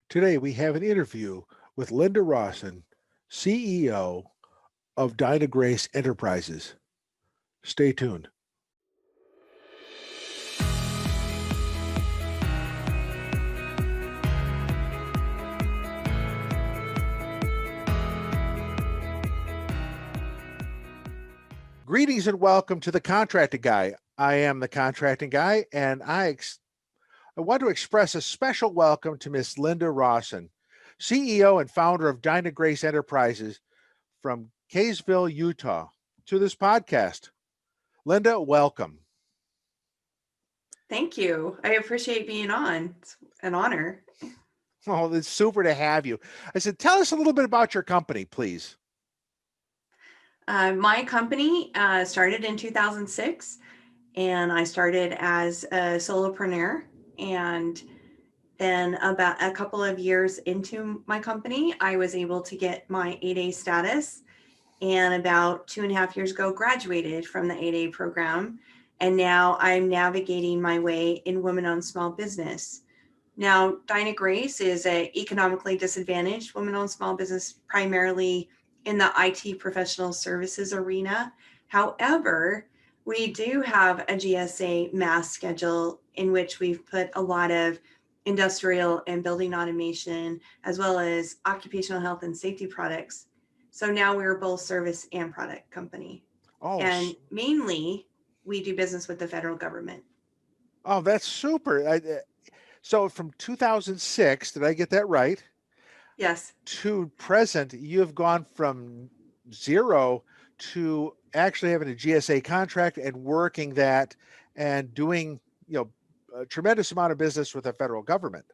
Today we have an interview with Linda Rawson, CEO of DynaGrace Enterprises. Stay tuned. Greetings and welcome to the Contracting Guy. I am the Contracting Guy, and I want to express a special welcome to Miss Linda Rawson, CEO and founder of DynaGrace Enterprises from Kaysville, Utah, to this podcast. Linda, welcome. Thank you. I appreciate being on. It's an honor. Oh, it's super to have you. I said, tell us a little bit about your company, please. My company started in 2006, and I started as a solopreneur. And then about a couple of years into my company, I was able to get my 8A status. And about 2.5 years ago, graduated from the 8A program. And now I'm navigating my way in women-owned small business. Now, DynaGrace is an economically disadvantaged women-owned small business, primarily in the IT professional services arena. However, we do have a GSA mass schedule in which we've put a lot of industrial and building automation, as well as occupational health and safety products. So now we're both service and product company. And mainly we do business with the federal government. Oh, that's super. So from 2006, did I get that right? Yes. To present, you have gone from zero to actually having a GSA contract and working that and doing, a tremendous amount of business with the federal government.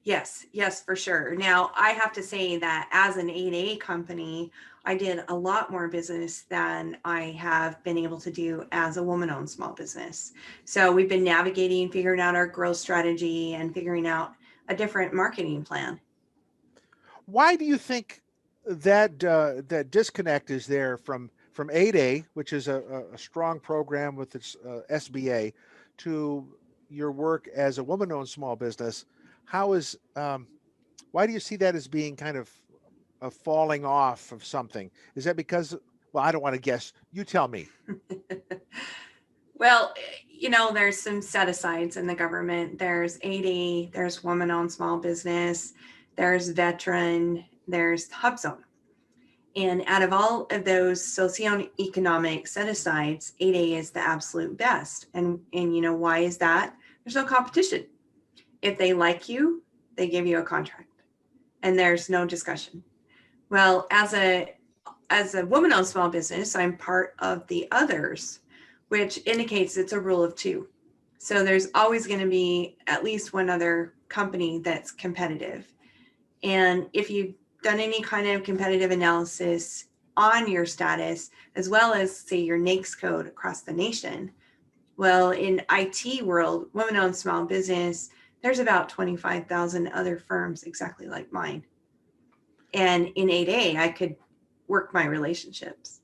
Yes, for sure. Now, I have to say that as an 8A company, I did a lot more business than I have been able to do as a woman-owned small business. So we've been navigating, figuring out our growth strategy and figuring out a different marketing plan. Why do you think that that disconnect is there from 8A, which is a strong program with its SBA, to your work as a woman-owned small business? Why do you see that as being kind of a falling off of something? Is that because, well, I don't want to guess. You tell me. Well, there's some set-asides in the government. There's 8A, there's woman-owned small business, there's veteran, there's HubZone. And out of all of those socioeconomic set-asides, 8A is the absolute best. And why is that? There's no competition. If they like you, they give you a contract, and there's no discussion. Well, as a woman-owned small business, I'm part of the others, which indicates it's a rule of two. So there's always going to be at least one other company that's competitive. And if you've done any kind of competitive analysis on your status, as well as say your NAICS code across the nation, well, in IT world, women-owned small business, there's about 25,000 other firms exactly like mine. And in 8A, I could work my relationships.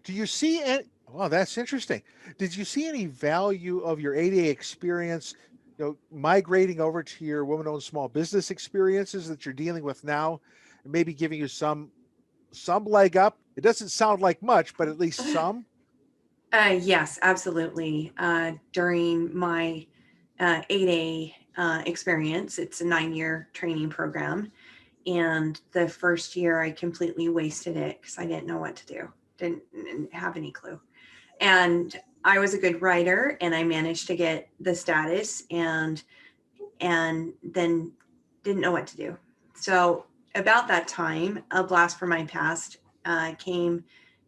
Do you see it? Well, that's interesting. Did you see any value of your 8A experience, migrating over to your woman-owned small business experiences that you're dealing with now, and maybe giving you some leg up? It doesn't sound like much, but at least some. Yes, absolutely. During my 8A experience, it's a 9-year training program. And the first year I completely wasted it because I didn't know what to do. Didn't have any clue. And I was a good writer, and I managed to get the status and then didn't know what to do. So about that time, a blast from my past came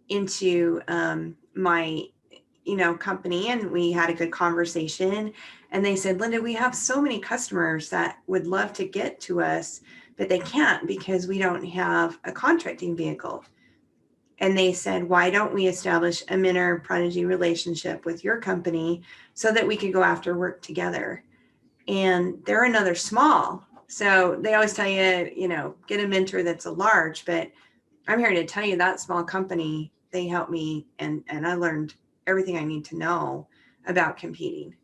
into my company, and we had a good conversation. And they said, Linda, we have so many customers that would love to get to us, but they can't because we don't have a contracting vehicle. And they said, why don't we establish a mentor-prodigy relationship with your company so that we could go after work together? And they're another small. So they always tell you, get a mentor that's a large, but I'm here to tell you that small company, they helped me and I learned everything I need to know about competing.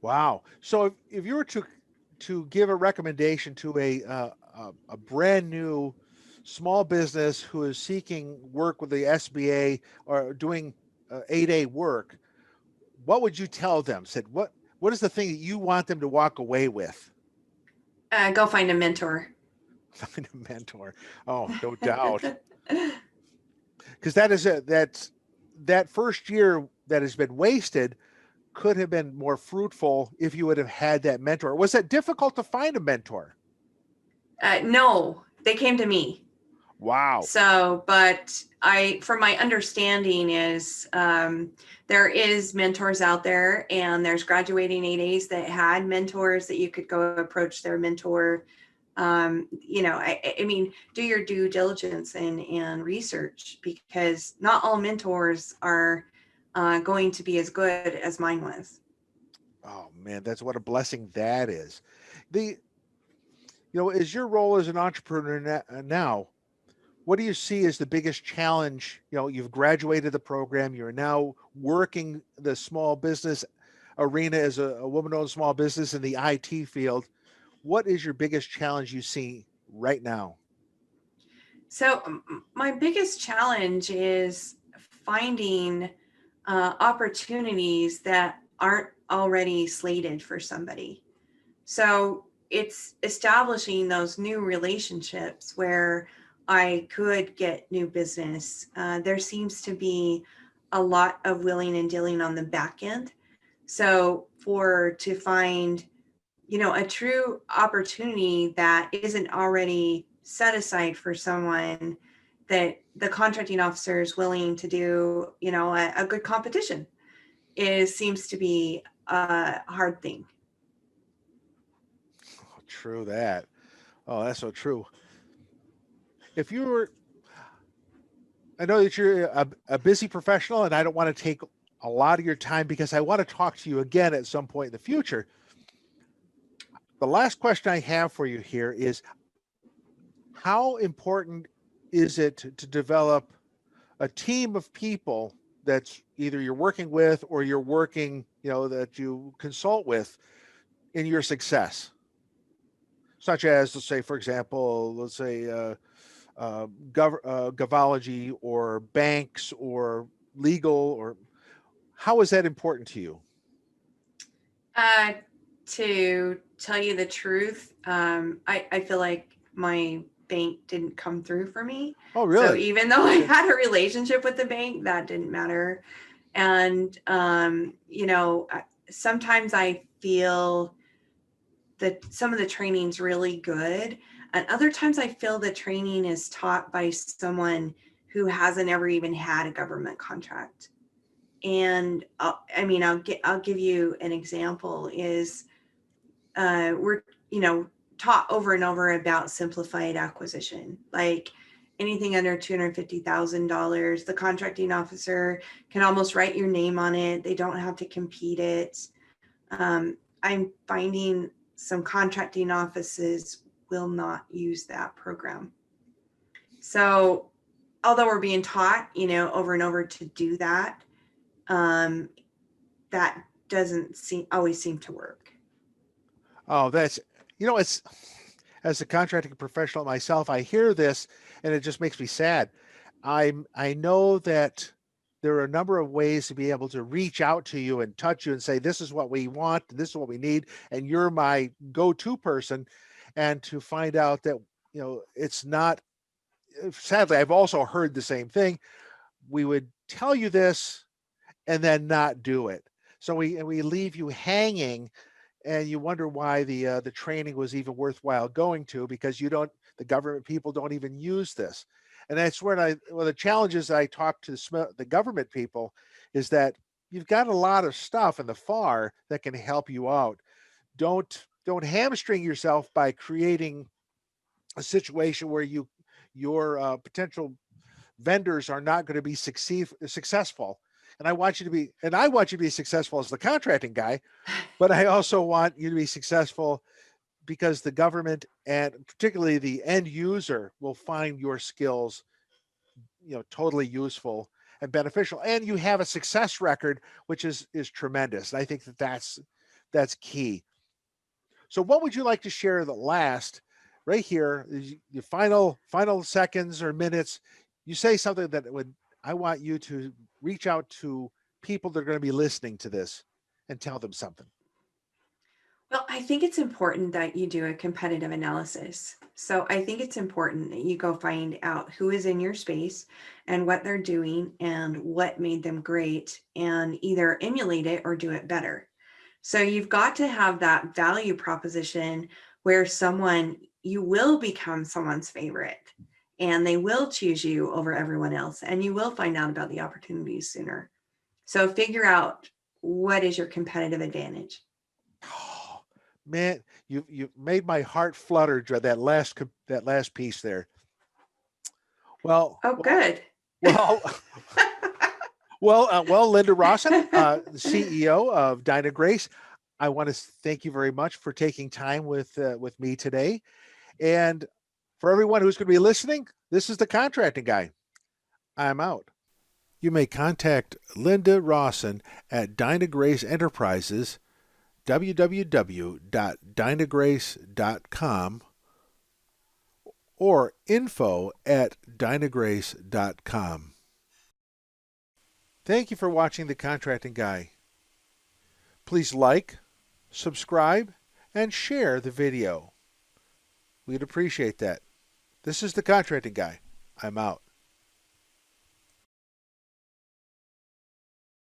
Wow. So if you were to give a recommendation to a brand new small business who is seeking work with the SBA or doing 8A work, what would you tell them? Said, what is the thing that you want them to walk away with? Go find a mentor. Find a mentor. Oh, no doubt. Because that first year that has been wasted could have been more fruitful if you would have had that mentor. Was it difficult to find a mentor? No, they came to me. Wow. So, but from my understanding is, there is mentors out there, and there's graduating 8As that had mentors that you could go approach their mentor. I mean, do your due diligence and research, because not all mentors are going to be as good as mine was. Oh man, that's what a blessing that is. Is your role as an entrepreneur now, what do you see as the biggest challenge? You've graduated the program, you're now working the small business arena as a woman-owned small business in the IT field. What is your biggest challenge you see right now? So my biggest challenge is finding opportunities that aren't already slated for somebody. So it's establishing those new relationships where I could get new business. There seems to be a lot of willing and dealing on the back end. So to find, a true opportunity that isn't already set aside for someone, that the contracting officer is willing to do, a good competition, seems to be a hard thing. Oh, true that. Oh, that's so true. If you were, I know that you're a busy professional, and I don't want to take a lot of your time because I want to talk to you again at some point in the future. The last question I have for you here is, how important is it to develop a team of people that's either you're working with or you're working, that you consult with in your success? Such as, let's say, for example, govology or banks or legal, or how is that important to you? To tell you the truth, I feel like my bank didn't come through for me. Oh, So really? even though I had a relationship with the bank, that didn't matter. And, sometimes I feel that some of the training's really good. And other times I feel the training is taught by someone who hasn't ever even had a government contract. And I'll give you an example is, we're, taught over and over about simplified acquisition, like anything under $250,000, the contracting officer can almost write your name on it. They don't have to compete it. I'm finding some contracting offices will not use that program. So although we're being taught, over and over to do that, that doesn't always seem to work. Oh, it's, as a contracting professional myself, I hear this and it just makes me sad. I know that there are a number of ways to be able to reach out to you and touch you and say, this is what we want, this is what we need, and you're my go-to person. And to find out that, it's not, sadly, I've also heard the same thing. We would tell you this and then not do it. So we leave you hanging, and you wonder why the training was even worthwhile going to, because the government people don't even use this. And that's one of the challenges I talk to the government people is that you've got a lot of stuff in the FAR that can help you out. Don't hamstring yourself by creating a situation where your potential vendors are not going to be successful. And I want you to be successful as the contracting guy, but I also want you to be successful because the government and particularly the end user will find your skills, totally useful and beneficial. And you have a success record, which is tremendous. And I think that's key. So what would you like to share the last right here, your final seconds or minutes? You say something that would, I want you to reach out to people that are going to be listening to this and tell them something. Well, I think it's important that you do a competitive analysis. So I think it's important that you go find out who is in your space and what they're doing and what made them great, and either emulate it or do it better. So you've got to have that value proposition where you will become someone's favorite and they will choose you over everyone else, and you will find out about the opportunities sooner. So figure out, what is your competitive advantage? Oh, man, you made my heart flutter that last piece there. Well, Oh, good. well, Linda Rawson, the CEO of DynaGrace, I want to thank you very much for taking time with me today. And for everyone who's going to be listening, this is the Contracting Guy. I'm out. You may contact Linda Rawson at DynaGrace Enterprises, www.dynagrace.com, or info@dynagrace.com. Thank you for watching The Contracting Guy. Please like, subscribe, and share the video. We'd appreciate that. This is The Contracting Guy. I'm out.